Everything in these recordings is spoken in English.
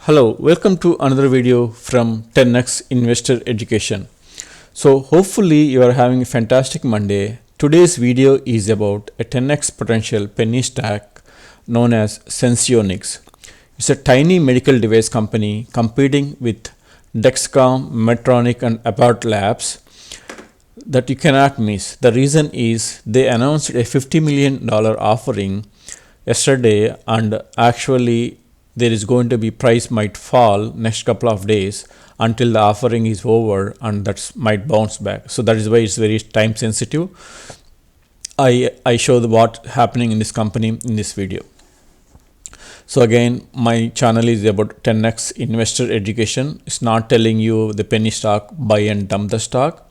Hello, welcome to another video from 10x Investor Education. So hopefully you are having a fantastic Monday. Today's video is about a 10x potential penny stock known as Sensionics. It's a tiny medical device company competing with Dexcom, Medtronic and Abbott labs that you cannot miss. The reason is they announced a $50 million offering yesterday, and actually there is going to be price might fall next couple of days until the offering is over, and that might bounce back. So that is why it's very time sensitive. I show what happening in this company in this video. So again, my channel is about 10x investor education. It's not telling you the penny stock, buy and dump the stock.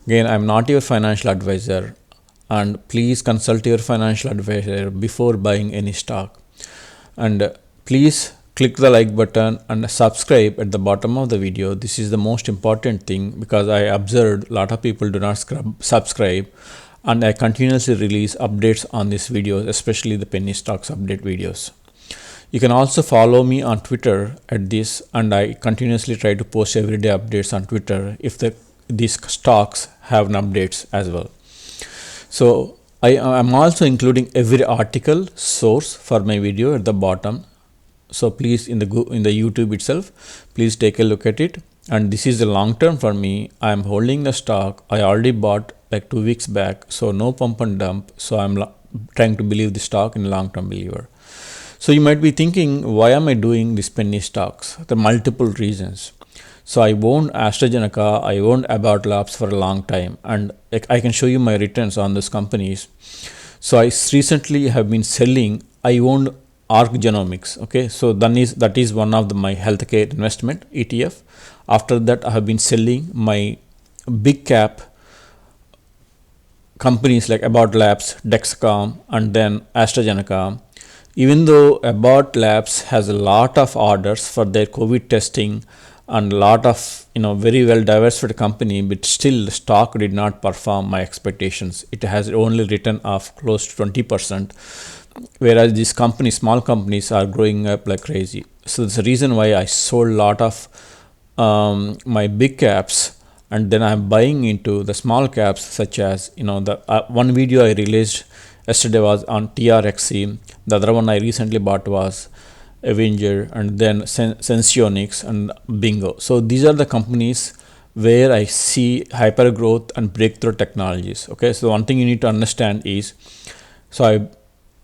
Again, I'm not your financial advisor, and please consult your financial advisor before buying any stock. And please click the like button and subscribe at the bottom of the video. This is the most important thing because I observed a lot of people do not subscribe, and I continuously release updates on these videos, especially the penny stocks update videos. You can also follow me on Twitter at this, and I continuously try to post everyday updates on Twitter if these stocks have updates as well. So I am also including every article source for my video at the bottom. So please, in the YouTube itself, please take a look at it. And this is the long term for me. I am holding the stock. I already bought like 2 weeks back, so no pump and dump. So I'm trying to believe the stock in long term believer. So you might be thinking, why am I doing these penny stocks? There are multiple reasons. So I owned AstraZeneca, I owned Abbott Labs for a long time, and I can show you my returns on those companies. So I recently have been selling. I owned Arc Genomics. Okay, so that is one of my healthcare investment ETF. After that, I have been selling my big cap companies like Abbott Labs, Dexcom, and then AstraZeneca. Even though Abbott Labs has a lot of orders for their COVID testing and a lot of very well diversified company, but still the stock did not perform my expectations. It has only return of close to 20%. Whereas these companies, small companies, are growing up like crazy. So that's the reason why I sold a lot of my big caps, and then I'm buying into the small caps, such as the one video I released yesterday was on TRXC. The other one I recently bought was Avenger, and then Senseonics and Bingo. So these are the companies where I see hyper growth and breakthrough technologies. Okay, so one thing you need to understand is,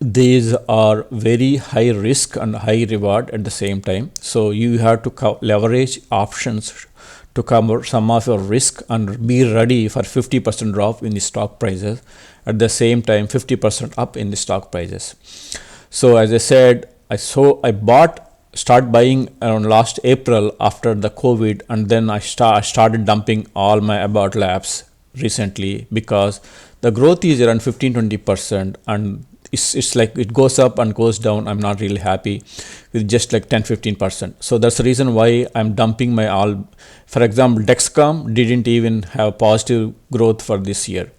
these are very high risk and high reward at the same time. So you have to leverage options to cover some of your risk and be ready for 50% drop in the stock prices. At the same time, 50% up in the stock prices. So as I said, I start buying around last April after the COVID, and then I started dumping all my Abbott Labs recently because the growth is around 15-20%, and it's like it goes up and goes down. I'm not really happy with just like 10-15%. So that's the reason why I'm dumping my all. For example, Dexcom didn't even have positive growth for this year.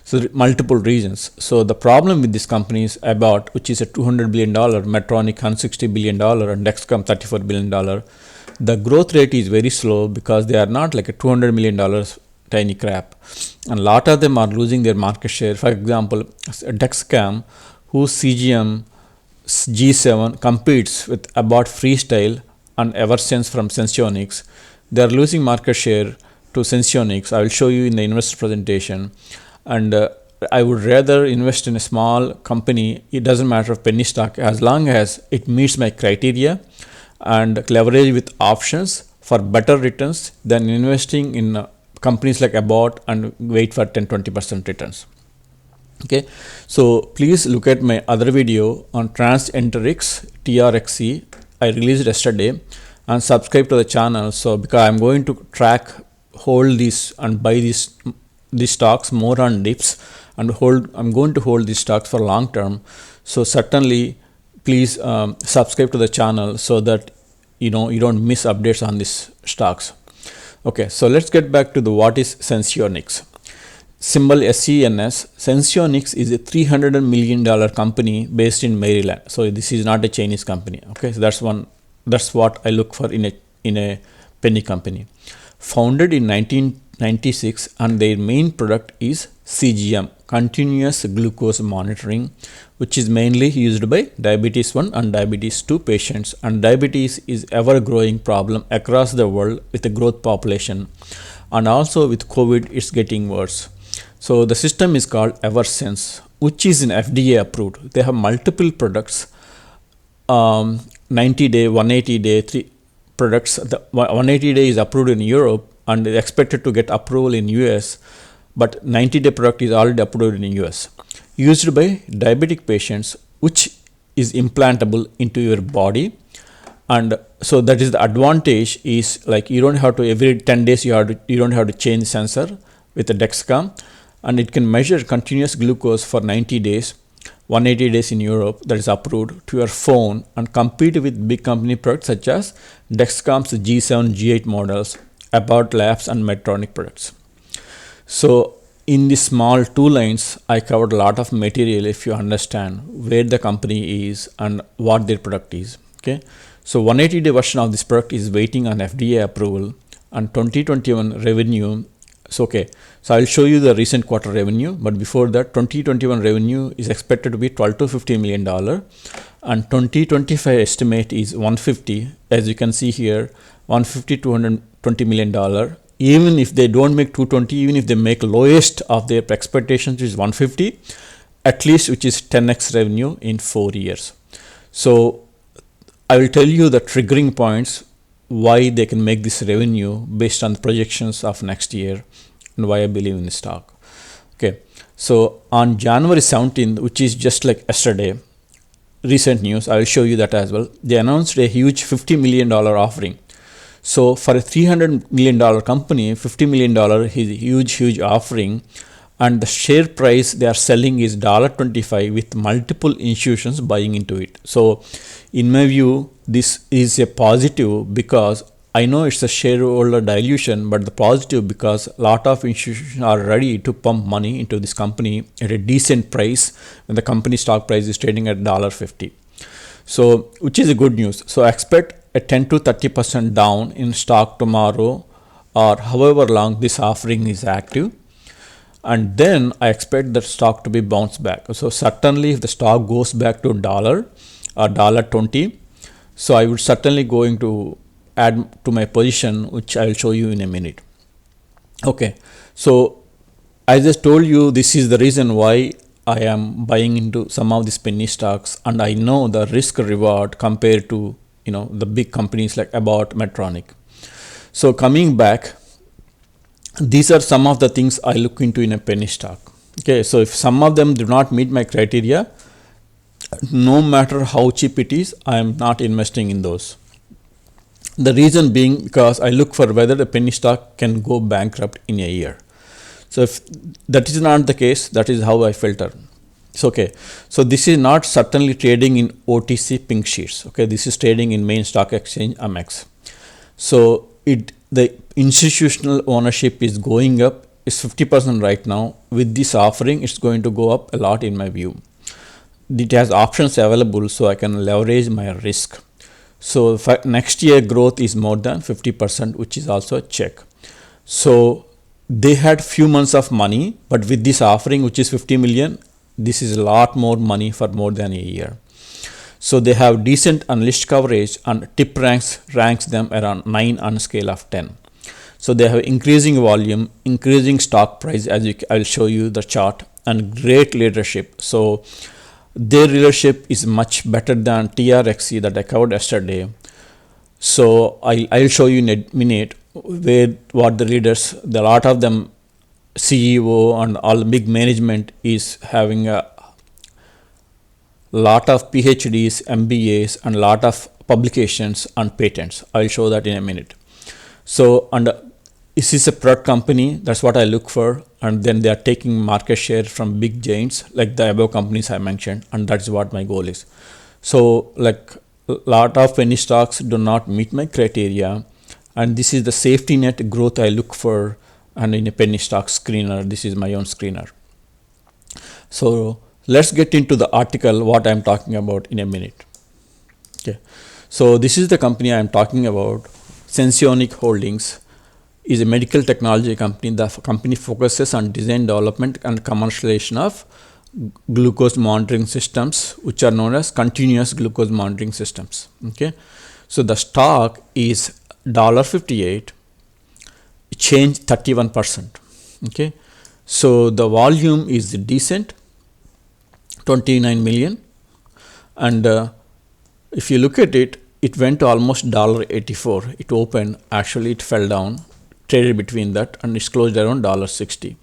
So multiple reasons. So the problem with this company is Abbott, which is a $200 billion, Medtronic $160 billion, and Dexcom $34 billion. The growth rate is very slow because they are not like a $200 million tiny crap. And a lot of them are losing their market share. For example, Dexcom, whose CGM G7 competes with Abbott Freestyle and Eversense from Sensionics, they are losing market share to Sensionics. I will show you in the investor presentation. And I would rather invest in a small company. It doesn't matter if penny stock, as long as it meets my criteria and leverage with options for better returns than investing in companies like Abbott and wait for 10-20% returns. Okay, so please look at my other video on Senseonics TRXC. I released yesterday, and subscribe to the channel. So because I'm going to hold these and buy these stocks more on dips, and I'm going to hold these stocks for long term. So certainly please subscribe to the channel so that you don't miss updates on these stocks. Okay, so let's get back to what is Sensionics. Symbol SENS. Sensionics is a $300 million company based in Maryland. So this is not a Chinese company. Okay, so that's one That's what I look for in a penny company. Founded in 1996, and their main product is CGM, continuous glucose monitoring, which is mainly used by diabetes 1 and diabetes 2 patients. And diabetes is ever growing problem across the world with the growth population, and also with COVID it's getting worse. So the system is called Eversense, which is an FDA approved. They have multiple products, 90 day, 180 day, 3 products. The 180 day is approved in Europe and is expected to get approval in US, but 90-day product is already approved in US. Used by diabetic patients, which is implantable into your body. And so that is the advantage, is like you don't have to every 10 days you don't have to change sensor with the Dexcom, and it can measure continuous glucose for 90 days, 180 days in Europe, that is approved, to your phone, and compete with big company products such as Dexcom's G7, G8 models, Abbott Labs, and Medtronic products. So in the small 2 lines, I covered a lot of material if you understand where the company is and what their product is. Okay, so 180-day version of this product is waiting on FDA approval, and 2021 revenue. So I'll show you the recent quarter revenue, but before that, 2021 revenue is expected to be $12 to $15 million, and 2025 estimate is 150. As you can see here, 150 to $220 million. Even if they don't make 220, even if they make lowest of their expectations, which is 150, at least, which is 10x revenue in 4 years. So I will tell you the triggering points why they can make this revenue based on the projections of next year, and why I believe in the stock. Okay, so on January 17th, which is just like yesterday, recent news, I will show you that as well. They announced a huge $50 million offering. So for a $300 million company, $50 million is a huge offering, and the share price they are selling is $25 with multiple institutions buying into it. So in my view, this is a positive, because I know it's a shareholder dilution, but the positive because a lot of institutions are ready to pump money into this company at a decent price when the company stock price is trading at $50. So which is a good news. So I expect a 10 to 30% down in stock tomorrow, or however long this offering is active, and then I expect the stock to be bounced back. So certainly if the stock goes back to $1 or $20, so I would certainly going to add to my position, which I will show you in a minute. Okay, so I just told you this is the reason why I am buying into some of these penny stocks, and I know the risk reward compared to the big companies like Abbott, Medtronic. So coming back, these are some of the things I look into in a penny stock. Okay, so if some of them do not meet my criteria, no matter how cheap it is, I am not investing in those. The reason being because I look for whether the penny stock can go bankrupt in a year. So if that is not the case, that is how I filter. So so this is not certainly trading in OTC pink sheets. Okay, this is trading in main stock exchange Amex. So the institutional ownership is going up. It's 50% right now. With this offering, it's going to go up a lot in my view. It has options available, so I can leverage my risk. So next year growth is more than 50%, which is also a check. So they had few months of money, but with this offering, which is 50 million, this is a lot more money for more than a year. So they have decent analyst coverage, and tip ranks them around 9 on a scale of 10. So they have increasing volume, increasing stock price, as I will show you the chart, and great leadership. So their leadership is much better than TRXC that I covered yesterday. So I will show you in a minute what the leaders, a lot of them, CEO and all big management is having a lot of PhDs, MBAs, and lot of publications and patents. I will show that in a minute. So this is a product company, that's what I look for, and then they are taking market share from big giants like the above companies I mentioned, and that's what my goal is. So like a lot of penny stocks do not meet my criteria, and this is the safety net growth I look for. And in a penny stock screener, this is my own screener. So let's get into the article, what I'm talking about in a minute. Okay, so this is the company I am talking about. Sensionics Holdings is a medical technology company. The company focuses on design, development, and commercialization of glucose monitoring systems, which are known as continuous glucose monitoring systems. Okay, so the stock is $58, change 31%. Okay, so the volume is decent, 29 million, and if you look at it, it went to almost $84. It opened, actually it fell down, traded between that, and it's closed around $60.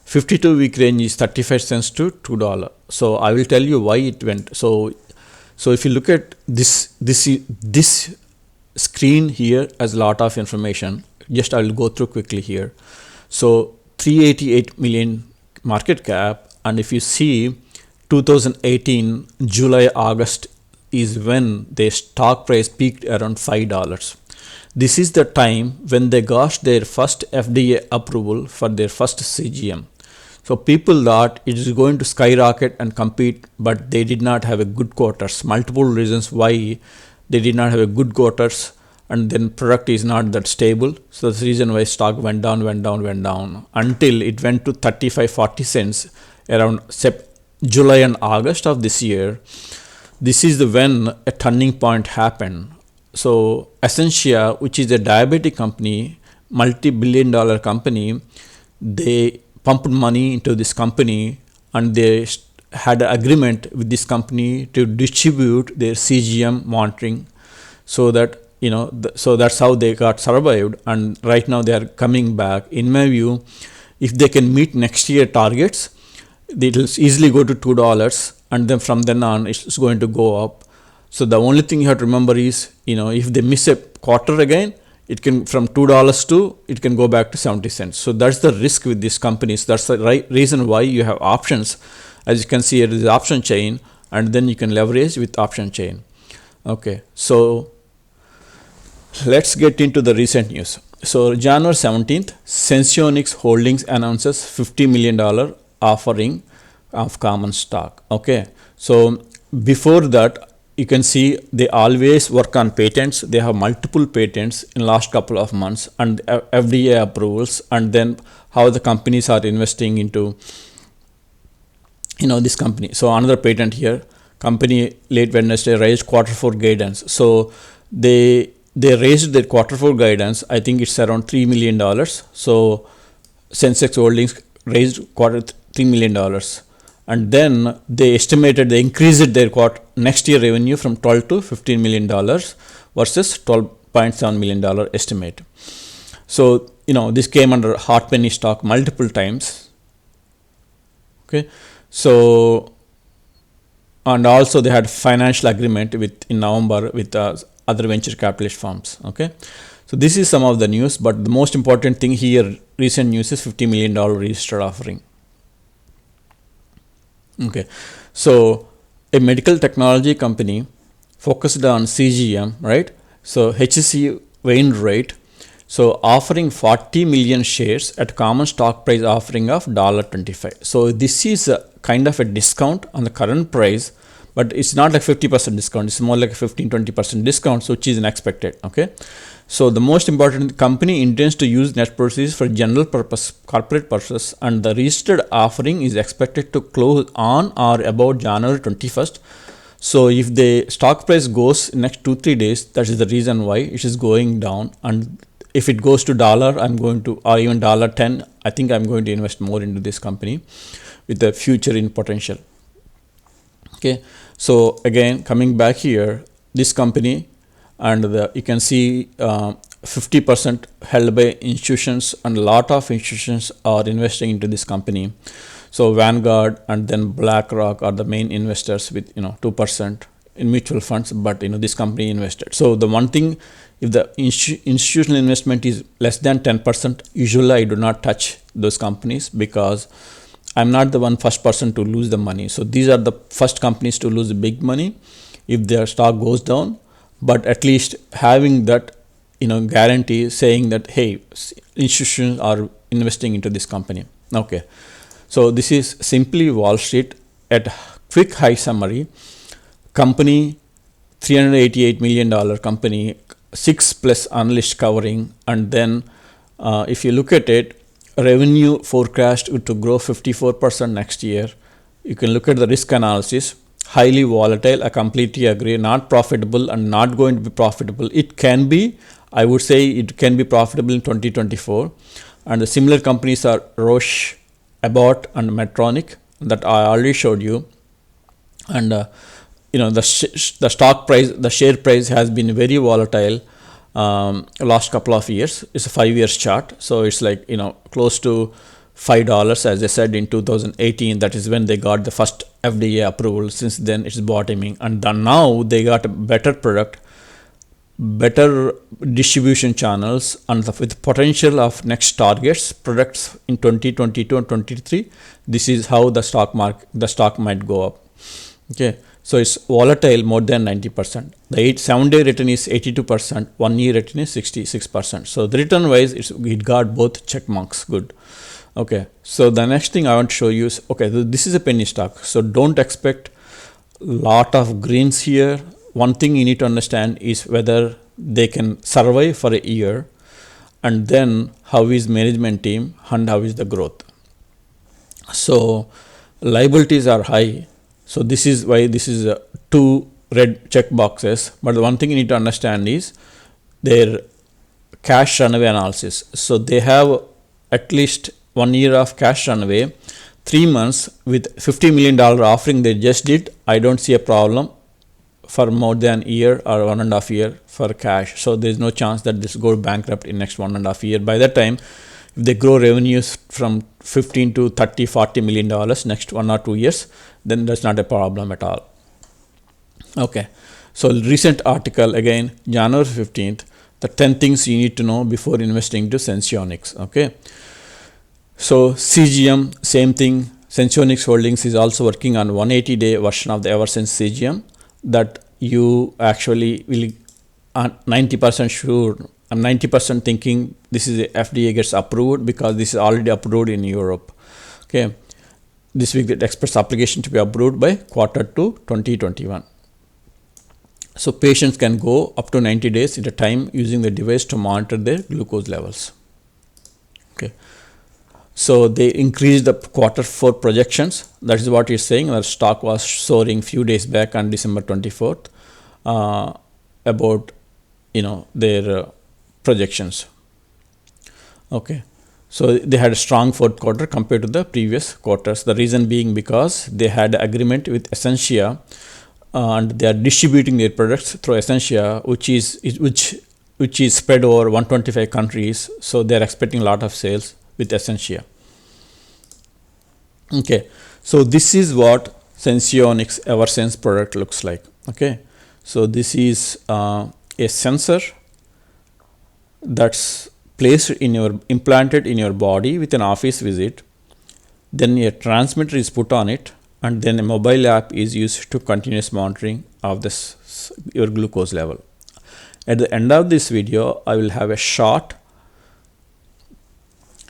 52-week range is 35 cents to $2. So I will tell you why it went. So if you look at this screen here has a lot of information. Just I will go through quickly here. So 388 million market cap, and if you see 2018 July August is when their stock price peaked around $5. This is the time when they got their first FDA approval for their first CGM. So people thought it is going to skyrocket and compete, but they did not have a good quarters. Multiple reasons why they did not have a good quarters, and then product is not that stable. So that's the reason why stock went down until it went to 35-40 cents around July and August of this year. This is when a turning point happened. So Essentia, which is a diabetic company, multi-billion-dollar company, they pumped money into this company, and they had an agreement with this company to distribute their CGM monitoring, so that so that's how they got survived, and right now they are coming back. In my view, if they can meet next year targets, it will easily go to $2, and then from then on it's going to go up. So the only thing you have to remember is, if they miss a quarter again, it can from $2 to it can go back to 70 cents. So that's the risk with these companies. That's the right reason why you have options. As you can see, it is option chain, and then you can leverage with option chain. Okay, so let's get into the recent news. So January 17th, Sensionics Holdings announces $50 million offering of common stock. Okay, so before that, you can see they always work on patents. They have multiple patents in last couple of months, and FDA approvals, and then how the companies are investing into this company. So another patent here, company late Wednesday raised Q4 guidance. So they raised their Q4 guidance. I think it's around $3 million. So Sensex Holdings raised $3 million. And then they increased their next year revenue from $12 to $15 million versus $12.7 million estimate. So, this came under hot penny stock multiple times. Okay. So, and also they had financial agreement in November with other venture capitalist firms. Okay. So this is some of the news, but the most important thing here, recent news, is $50 million registered offering. Okay, so a medical technology company focused on CGM, right? So HC Wainwright, so offering 40 million shares at common stock price offering of $25. So this is a kind of a discount on the current price, but it's not like 50% discount. It's more like a 15-20% discount, so which is unexpected. Okay. So the most important, company intends to use net proceeds for general purpose, corporate purposes, and the registered offering is expected to close on or about January 21st. So if the stock price goes next 2-3 days, that is the reason why it is going down. And if it goes to $1, I'm going to, or even $10, I think I'm going to invest more into this company with the future in potential. Okay. So again, coming back here, this company, and you can see 50% held by institutions, and a lot of institutions are investing into this company. So Vanguard and then BlackRock are the main investors with 2% in mutual funds, but this company invested. So the one thing, if the institutional investment is less than 10%, usually I do not touch those companies, because I'm not the first person to lose the money. So these are the first companies to lose the big money if their stock goes down. But at least having that guarantee, saying that, hey, institutions are investing into this company. Okay, so this is simply Wall Street at quick high summary. Company $388 million company, 6+ analysts covering, and then if you look at it, revenue forecast to grow 54% next year. You can look at the risk analysis. Highly volatile, I completely agree. Not profitable and not going to be profitable. It can be, I would say it can be profitable in 2024. And the similar companies are Roche, Abbott, and Medtronic that I already showed you. And the stock price, the share price has been very volatile last couple of years. It's a 5 years chart, so it's like close to $5, as I said, in 2018. That is when they got the first FDA approval. Since then it's bottoming, and then now they got a better product, better distribution channels, and with potential of next targets products in 2022 and 2023. This is how the stock might go up. Okay, so it's volatile more than 90%. The 7-day return is 82%, 1 year return is 66%. So the return wise, it got both check marks. Good. Okay, so the next thing I want to show you is, okay, this is a penny stock, so don't expect lot of greens here. One thing you need to understand is whether they can survive for a year, and then how is management team and how is the growth. So liabilities are high, so this is why this is 2 red check boxes. But the one thing you need to understand is their cash runway analysis. So they have at least 1 year of cash runway, 3 months with $50 million offering they just did. I don't see a problem for more than a year or 1.5 years for cash. So there's no chance that this goes bankrupt in next 1.5 years. By that time, if they grow revenues from 15 to 30, 40 million dollars next 1 or 2 years, then that's not a problem at all. Okay, so recent article again, January 15th, the 10 things you need to know before investing to Sensionics. Okay, so CGM, same thing. Sensionics Holdings is also working on 180-day version of the Eversense CGM that you actually will 90% sure. I'm 90% thinking this is a FDA gets approved, because this is already approved in Europe. Okay, this week the express application to be approved by Q2 2021. So patients can go up to 90 days at a time using the device to monitor their glucose levels. Okay, so they increased the Q4 projections. That is what he's saying. The stock was soaring few days back on December 24th about their projections. Okay, so they had a strong Q4 compared to the previous quarters. The reason being because they had agreement with Essentia, and they are distributing their products through Essentia, which is spread over 125 countries. So they are expecting a lot of sales with Essentia. Okay, so this is what Sensionics Eversense product looks like. Okay, so this is a sensor that's placed implanted in your body with an office visit. Then a transmitter is put on it, and then a mobile app is used to continuous monitoring of your glucose level. At the end of this video, I will have a short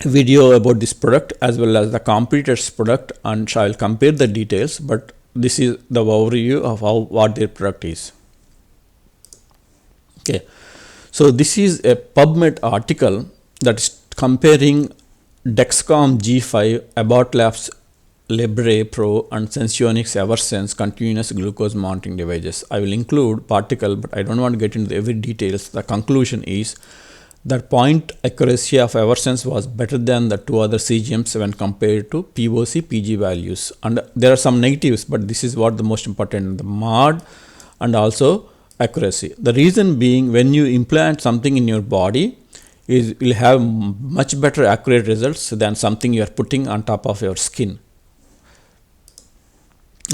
video about this product as well as the competitor's product, and I will compare the details, but this is the overview of what their product is. Okay, so this is a PubMed article that is comparing Dexcom G5, Abbott Labs Libre Pro, and Sensionics Eversense continuous glucose monitoring devices. I will include particle, but I don't want to get into every details. The conclusion is that point accuracy of Eversense was better than the 2 other CGMs when compared to POC PG values. And there are some negatives, but this is what the most important, the MOD and also accuracy. The reason being, when you implant something in your body, you'll have much better accurate results than something you are putting on top of your skin.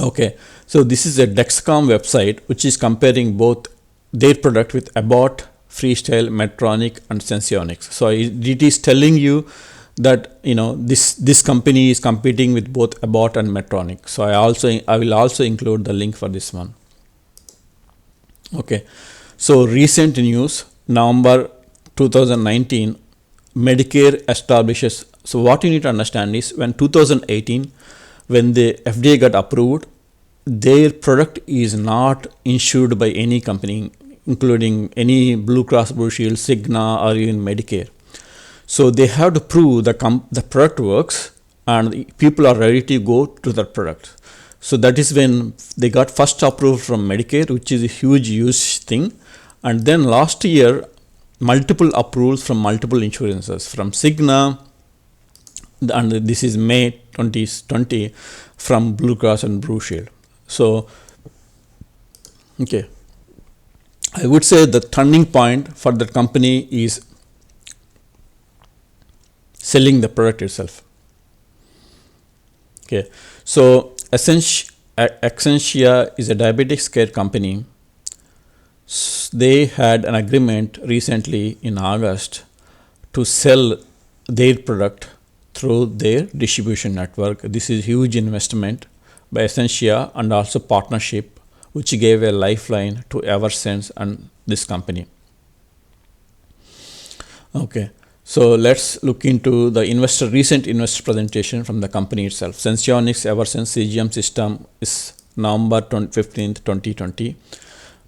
Okay, so this is a Dexcom website which is comparing both their product with Abbott, Freestyle, Medtronic, and Sensionics. So it is telling you that this company is competing with both Abbott and Medtronic. So I will also include the link for this one. Okay, so recent news, November 2019, Medicare establishes. So what you need to understand is, when 2018, when the FDA got approved, their product is not insured by any company, including any Blue Cross Blue Shield, Cigna, or even Medicare. So they have to prove the product works and people are ready to go to that product. So that is when they got first approval from Medicare, which is a huge thing. And then last year, multiple approvals from multiple insurances, from Cigna, and this is May 2020, from Blue Cross and Blue Shield. So, okay, I would say the turning point for the company is selling the product itself. Okay, so Excentia is a diabetes care company. They had an agreement recently in August to sell their product through their distribution network. This is huge investment by Essentia and also partnership, which gave a lifeline to Eversense and this company. Okay, so let's look into the recent investor presentation from the company itself. Sensionics Eversense CGM system is November 15th, 2020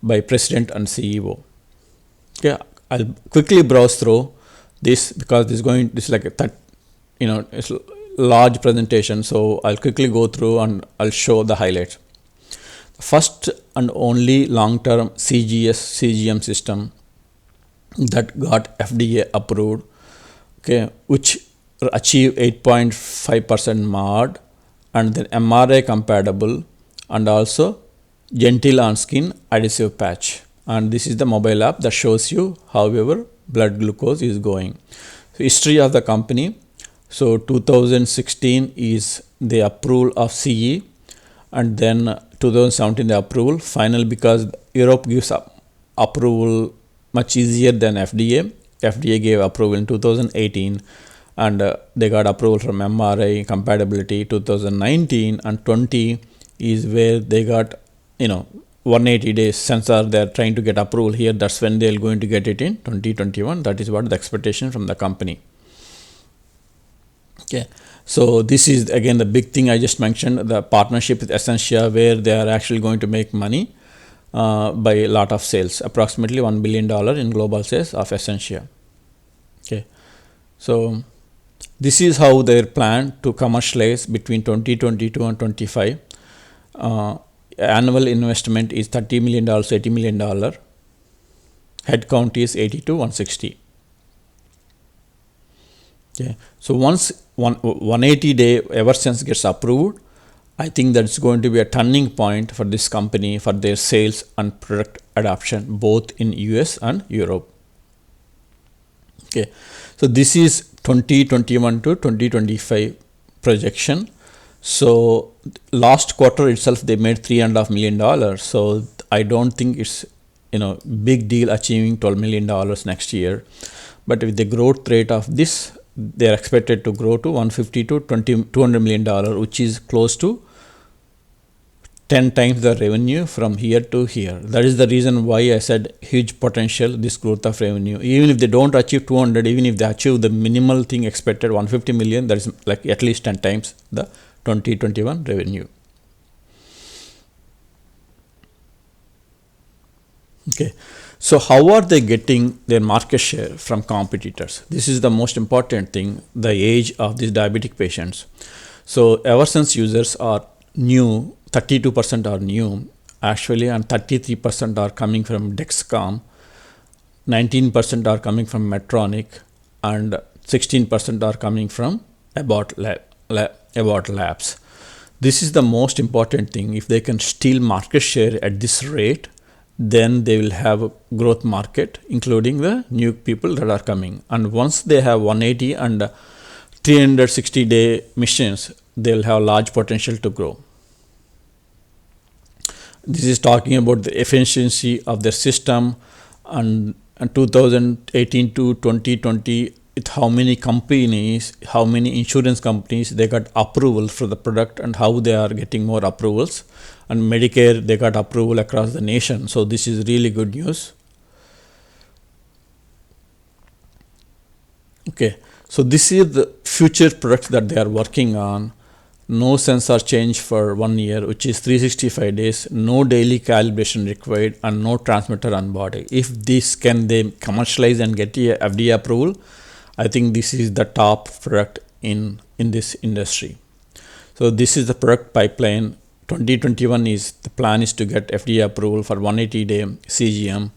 by President and CEO. Okay, I'll quickly browse through this because this is like it's a large presentation, so I'll quickly go through and I'll show the highlights. First and only long-term CGM system that got FDA approved, okay, which achieved 8.5% MARD and then MRI compatible and also gentle on skin adhesive patch. And this is the mobile app that shows you how your blood glucose is going. So history of the company. So 2016 is the approval of CE, and then 2017 the approval final, because Europe gives approval much easier than FDA. FDA gave approval in 2018 and they got approval from MRI compatibility 2019, and 20 is where they got 180 days sensor. They are trying to get approval here. That's when they are going to get it in 2021. That is what the expectation from the company. Okay, so this is again the big thing I just mentioned, the partnership with Essentia, where they are actually going to make money by a lot of sales, approximately $1 billion in global sales of Essentia. Okay, so this is how their plan to commercialize between 2022 and 25. Annual investment is $30 million, $80 million. Headcount is 80 to 160. Okay, so once 180 day Eversense gets approved, I think that's going to be a turning point for this company for their sales and product adoption both in US and Europe. Okay, so this is 2021 to 2025 projection. So last quarter itself they made $3.5 million. So I don't think it's big deal achieving $12 million next year. But with the growth rate of this, they are expected to grow to 150 to $200 million, which is close to 10 times the revenue from here to here. That is the reason why I said huge potential, this growth of revenue. Even if they don't achieve 200, even if they achieve the minimal thing expected, 150 million, that is like at least 10 times the 2021 revenue. Okay, so how are they getting their market share from competitors? This is the most important thing, the age of these diabetic patients. So Eversense users are new, 32% are new actually, and 33% are coming from Dexcom, 19% are coming from Medtronic, and 16% are coming from Abbott labs. This is the most important thing. If they can steal market share at this rate, then they will have a growth market, including the new people that are coming. And once they have 180 and 360 day missions, they will have large potential to grow. This is talking about the efficiency of their system, and 2018 to 2020, with how many companies, how many insurance companies they got approval for the product, and how they are getting more approvals. And Medicare, they got approval across the nation. So this is really good news. Okay, so this is the future products that they are working on. no sensor change for 1 year, which is 365 days, no daily calibration required, and no transmitter on body. If this can they commercialize and get a FDA approval, I think this is the top product in this industry. So this is the product pipeline. 2021 is the plan is to get FDA approval for 180-day CGM.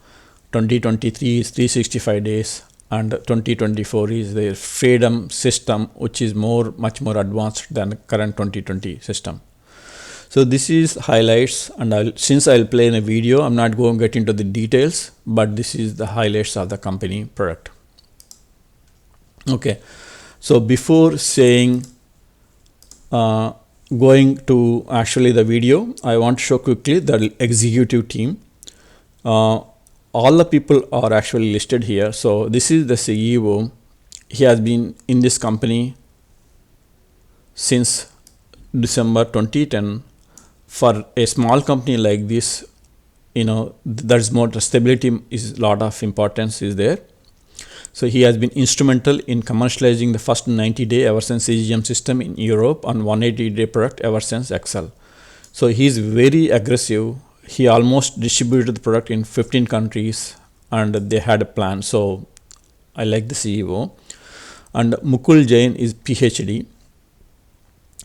2023 is 365 days, and 2024 is the Freedom system, which is much more advanced than the current 2020 system. So this is highlights, and since I'll play in a video, I'm not going to get into the details, but this is the highlights of the company product. Okay, so before saying going to actually the video, I want to show quickly the executive team. All the people are actually listed here. So this is the CEO. He has been in this company since December 2010. For a small company like this, there's more stability, is a lot of importance is there. So he has been instrumental in commercializing the first 90-day Eversense CGM system in Europe on 180-day product Eversense XL. So he is very aggressive. He almost distributed the product in 15 countries, and they had a plan. So I like the CEO. And Mukul Jain is PhD.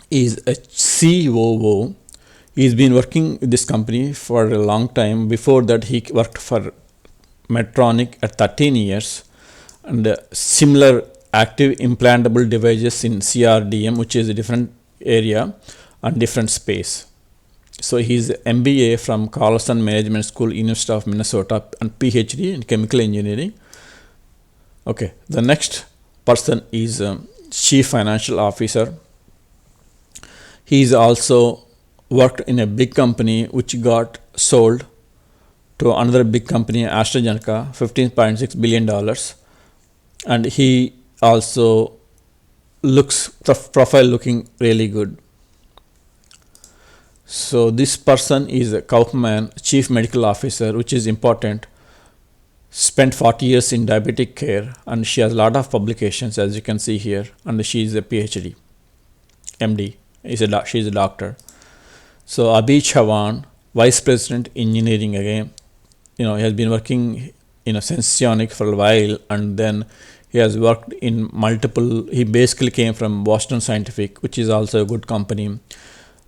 He is a COO. He's been working with this company for a long time. Before that, he worked for Medtronic at 13 years. And similar active implantable devices in CRDM, which is a different area and different space. So he's MBA from Carlson Management School, University of Minnesota, and PhD in chemical engineering. Okay, the next person is Chief Financial Officer. He's also worked in a big company which got sold to another big company, AstraZeneca, $15.6 billion. And he also looks profile looking really good. So this person is a Kaufman, Chief Medical Officer, which is important. Spent 40 years in diabetic care, and she has a lot of publications, as you can see here. And she is a PhD, MD. She is a doctor. So Abhi Chavan, Vice President Engineering again. He has been working in a Sensionics for a while, and then he has worked in multiple. He basically came from Boston Scientific, which is also a good company,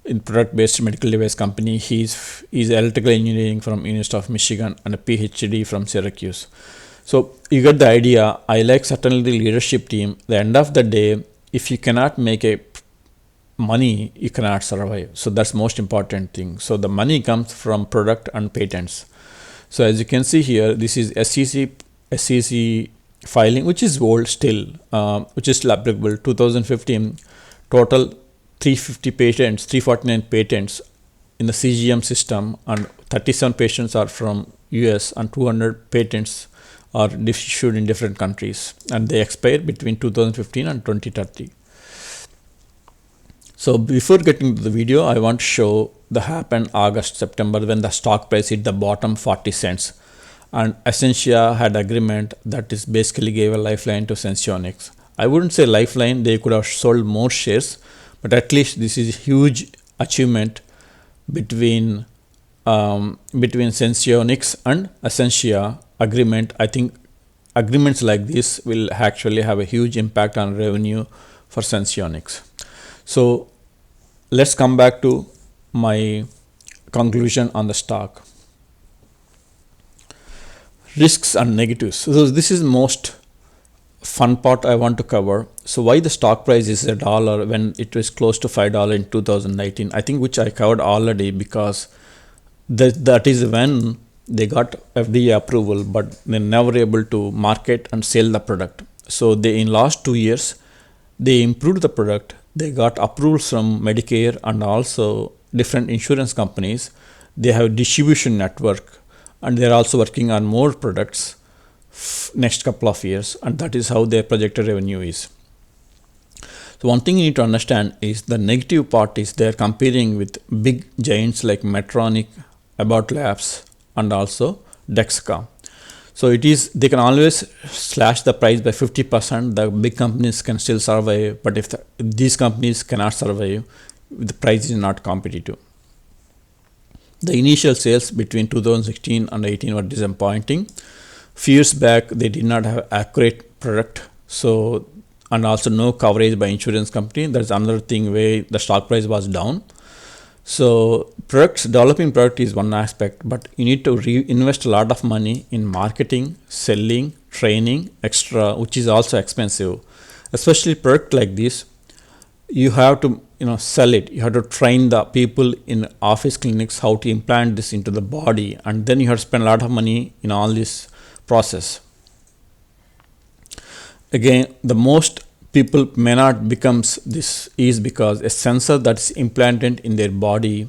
in product-based medical device company. He's electrical engineering from University of Michigan and a PhD from Syracuse. So you get the idea. I like certainly the leadership team. At the end of the day, if you cannot make money, you cannot survive. So that's most important thing. So the money comes from product and patents. So as you can see here, this is SEC filing, which is old still, which is still applicable. 2015, total 349 patents in the CGM system, and 37 patents are from US, and 200 patents are issued in different countries, and they expire between 2015 and 2030. So before getting to the video, I want to show the happened September when the stock price hit the bottom 40 cents. And Essentia had agreement that is basically gave a lifeline to Sensionics. I wouldn't say lifeline, they could have sold more shares, but at least this is a huge achievement between Sensionics and Essentia agreement. I think agreements like this will actually have a huge impact on revenue for Sensionics. So let's come back to my conclusion on the stock. Risks and negatives. So this is most fun part I want to cover. So why the stock price is $1 when it was close to $5 in 2019? I think which I covered already, because that is when they got FDA approval, but they're never able to market and sell the product. So they in last 2 years they improved the product. They got approvals from Medicare and also different insurance companies. They have distribution network, and they're also working on more products next couple of years, and that is how their projected revenue is. So one thing you need to understand is the negative part is they're comparing with big giants like Medtronic, Abbott Labs, and also Dexcom. So they can always slash the price by 50%. The big companies can still survive, but if these companies cannot survive, the price is not competitive. The initial sales between 2016 and 18 were disappointing. Few years back, they did not have accurate product, so and also no coverage by insurance company. That's another thing where the stock price was down. So developing product is one aspect, but you need to invest a lot of money in marketing, selling, training, extra, which is also expensive. Especially product like this, you have to sell it. You have to train the people in office clinics how to implant this into the body, and then you have to spend a lot of money in all this process. Again, the most people may not becomes this is because a sensor that's implanted in their body,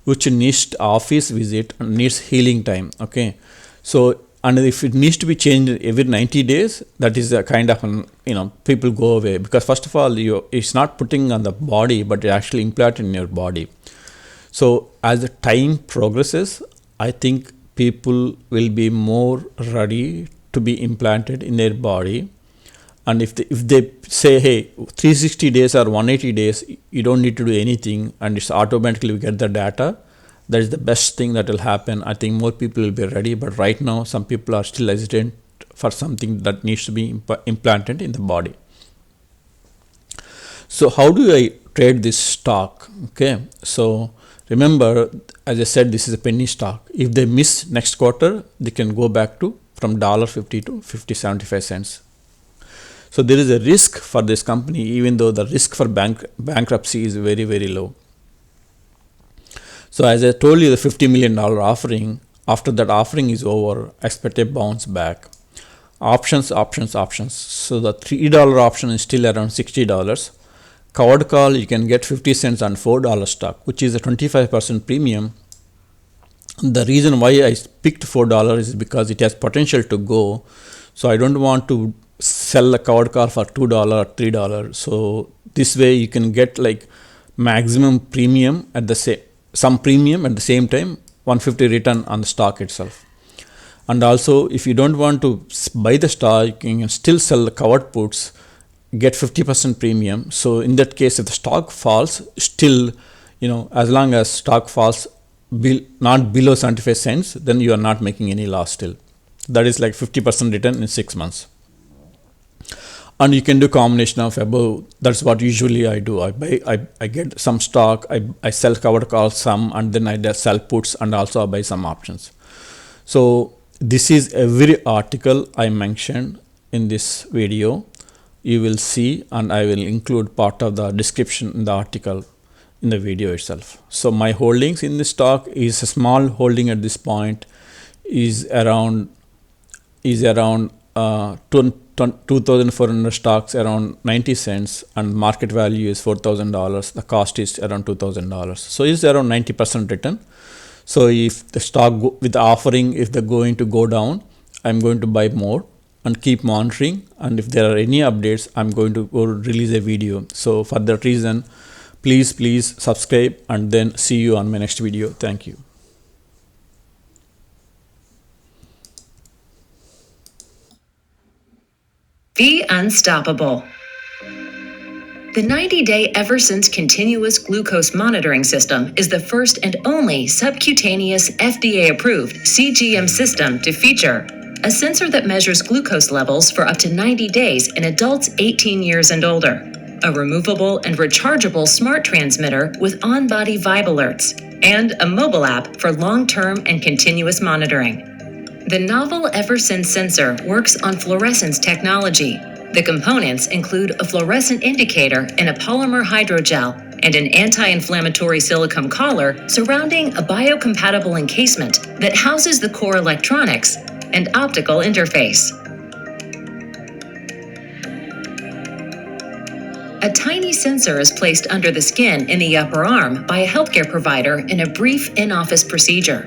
which needs office visit and needs healing time. Okay, so and if it needs to be changed every 90 days, that is a kind of people go away, because first of all it's not putting on the body, but it actually implanted in your body. So as the time progresses, I think people will be more ready to be implanted in their body. And if they say, hey, 360 days or 180 days, you don't need to do anything, and it's automatically we get the data, that is the best thing that will happen. I think more people will be ready, but right now some people are still hesitant for something that needs to be implanted in the body. So how do I trade this stock? Okay, so remember, as I said, this is a penny stock. If they miss next quarter, they can go back to from $1.50 to 50.75 cents. So there is a risk for this company, even though the risk for bankruptcy is very, very low. So as I told you, the $50 million offering, after that offering is over, expect a bounce back. Options. So the $3 option is still around $60. Covered call, you can get 50 cents on $4 stock, which is a 25% premium. The reason why I picked $4 is because it has potential to go. So I don't want to sell a covered call for $2 or $3. So this way you can get like maximum premium at the some premium at the same time, 150 return on the stock itself. And also, if you don't want to buy the stock, you can still sell the covered puts, get 50% premium. So in that case, if the stock falls, still, as long as stock falls not below 75 cents, then you are not making any loss still. That is like 50% return in 6 months. And you can do combination of above. That's what usually I do. I get some stock, I sell covered calls some, and then I sell puts, and also I buy some options. So this is every article I mentioned in this video. You will see, and I will include part of the description in the article in the video itself. So my holdings in this stock is a small holding at this point, is around 2,400 stocks, around 90 cents, and market value is $4,000. The cost is around $2,000. So it's around 90% return. So if the stock with the offering, if they're going to go down, I'm going to buy more and keep monitoring. And if there are any updates, I'm going to go release a video. So for that reason, please subscribe, and then see you on my next video. Thank you. Be unstoppable. The 90-day Eversense continuous glucose monitoring system is the first and only subcutaneous FDA-approved CGM system to feature a sensor that measures glucose levels for up to 90 days in adults 18 years and older, a removable and rechargeable smart transmitter with on-body vibe alerts, and a mobile app for long-term and continuous monitoring. The novel Eversense sensor works on fluorescence technology. The components include a fluorescent indicator in a polymer hydrogel and an anti-inflammatory silicone collar surrounding a biocompatible encasement that houses the core electronics and optical interface. A tiny sensor is placed under the skin in the upper arm by a healthcare provider in a brief in-office procedure.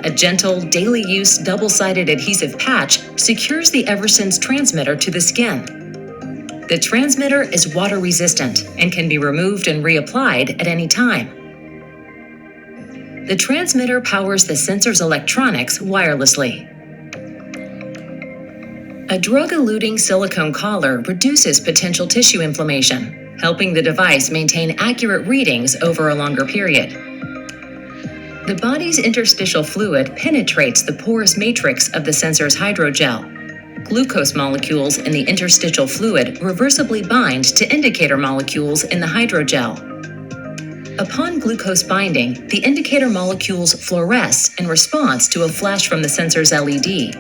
A gentle, daily-use double-sided adhesive patch secures the Eversense transmitter to the skin. The transmitter is water-resistant and can be removed and reapplied at any time. The transmitter powers the sensor's electronics wirelessly. A drug-eluting silicone collar reduces potential tissue inflammation helping the device maintain accurate readings over a longer period. The body's interstitial fluid penetrates the porous matrix of the sensor's hydrogel. Glucose molecules in the interstitial fluid reversibly bind to indicator molecules in the hydrogel. Upon glucose binding, the indicator molecules fluoresce in response to a flash from the sensor's LED.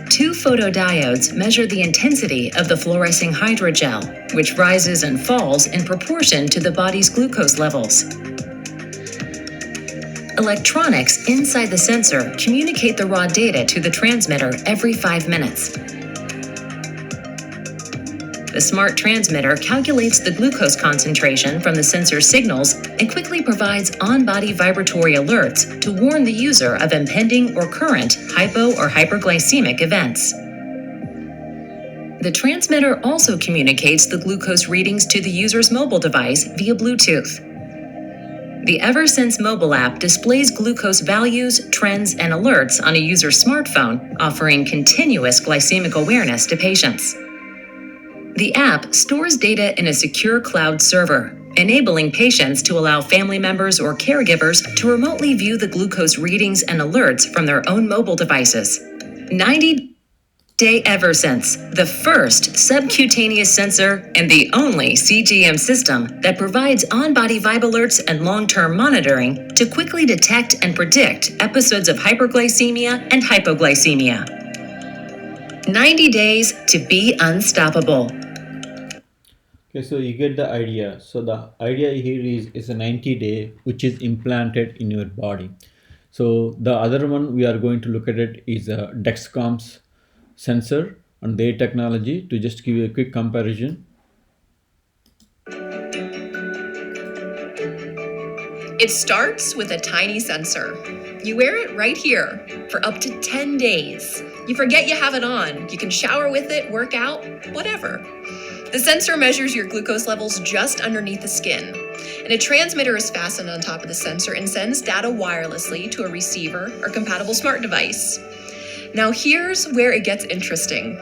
Two photodiodes measure the intensity of the fluorescing hydrogel, which rises and falls in proportion to the body's glucose levels. Electronics inside the sensor communicate the raw data to the transmitter every 5 minutes. The smart transmitter calculates the glucose concentration from the sensor signals and quickly provides on-body vibratory alerts to warn the user of impending or current hypo or hyperglycemic events. The transmitter also communicates the glucose readings to the user's mobile device via Bluetooth. The Eversense mobile app displays glucose values, trends, and alerts on a user's smartphone, offering continuous glycemic awareness to patients. The app stores data in a secure cloud server, enabling patients to allow family members or caregivers to remotely view the glucose readings and alerts from their own mobile devices. 90-day Eversense, the first subcutaneous sensor and the only CGM system that provides on-body vibe alerts and long-term monitoring to quickly detect and predict episodes of hyperglycemia and hypoglycemia. 90 days to be unstoppable. Okay, so you get the idea. So the idea here is a 90-day which is implanted in your body. So the other one we are going to look at it is a Dexcom's sensor and their technology. To just give you a quick comparison. It starts with a tiny sensor. You wear it right here for up to 10 days. You forget you have it on. You can shower with it, work out, whatever. The sensor measures your glucose levels just underneath the skin, and a transmitter is fastened on top of the sensor and sends data wirelessly to a receiver or compatible smart device. Now here's where it gets interesting.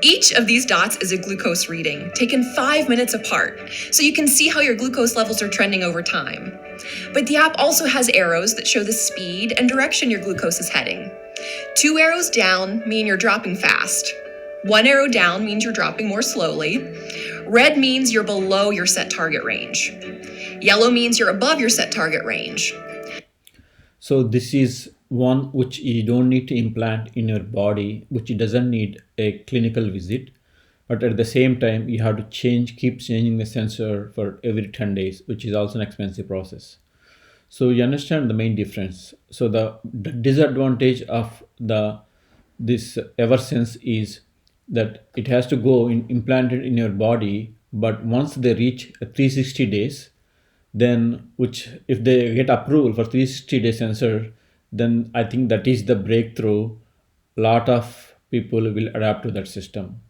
Each of these dots is a glucose reading, taken 5 minutes apart, so you can see how your glucose levels are trending over time. But the app also has arrows that show the speed and direction your glucose is heading. 2 arrows down mean you're dropping fast. 1 arrow down means you're dropping more slowly. Red means you're below your set target range. Yellow means you're above your set target range. So this is one which you don't need to implant in your body, which doesn't need a clinical visit, but at the same time you have to keep changing the sensor for every 10 days, which is also an expensive process. So you understand the main difference. So the disadvantage of this Eversense is that it has to go implanted in your body, but once they reach 360 days, then which if they get approval for 360-day sensor, then I think that is the breakthrough. A lot of people will adapt to that system.